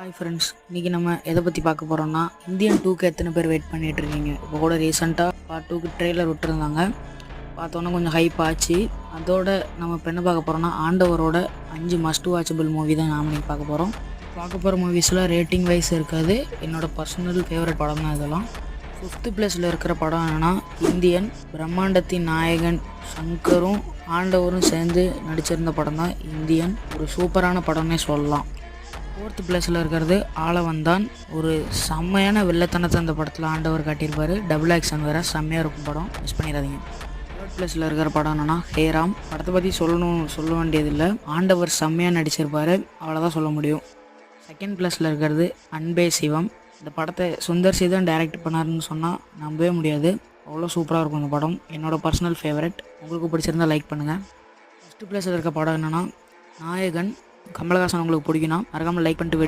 Hi friends, இன்றைக்கி நம்ம எதை பற்றி பார்க்க போகிறோம்னா இந்தியன் 2க்கு எத்தனை பேர் வெயிட் பண்ணிகிட்ருக்கீங்க. இப்போ கூட ரீசெண்டாக பார்ட் 2க்கு ட்ரெய்லர் விட்டுருந்தாங்க. பார்த்தோன்னா கொஞ்சம் ஹைப் ஆச்சு. அதோட நம்ம இப்போ என்ன பார்க்க போகிறோம்னா ஆண்டவரோட 5 மஸ்ட் வாட்சபிள் மூவி தான் நாம் இன்றைக்கி பார்க்க போகிறோம். பார்க்க போகிற மூவிஸில் ரேட்டிங் வைஸ் இருக்காது, என்னோடய பர்சனல் ஃபேவரட் படம் தான் இதெல்லாம். 5th பிளேஸில் இருக்கிற படம் என்னென்னா இந்தியன். பிரம்மாண்டத்தின் நாயகன் சங்கரும் ஆண்டவரும் சேர்ந்து நடிச்சிருந்த படம் தான் இந்தியன். ஒரு சூப்பரான படம்னே சொல்லலாம். 4th பிளேஸில் இருக்கிறது ஆளவந்தான். ஒரு செம்மையான வெள்ளத்தனத்தை அந்த படத்தில் ஆண்டவர் காட்டியிருப்பார். டபுள் ஆக்ஷன் வேறு, செம்மையாக இருக்கும் படம், மிஸ் பண்ணிடாதீங்க. 3rd பிளேஸில் இருக்கிற படம் என்னென்னா ஹேராம். படத்தை பற்றி சொல்ல வேண்டியதில்லை, ஆண்டவர் செம்மையாக நடிச்சிருப்பார், அவ்வளோதான் சொல்ல முடியும். 2nd பிளேஸில் இருக்கிறது அன்பே சிவம். இந்த படத்தை சுந்தர் சி தான் டைரக்ட் பண்ணாருன்னு சொன்னால் நம்பவே முடியாது, அவ்வளோ சூப்பராக இருக்கும் இந்த படம். என்னோடய பர்சனல் ஃபேவரட். உங்களுக்கு பிடிச்சிருந்தால் லைக் பண்ணுங்கள். 1st பிளேஸில் இருக்க படம் என்னென்னா நாயகன். கமலஹாசன் உங்களுக்கு பிடிக்குன்னா மறக்காமல் லைக் பண்ணிட்டு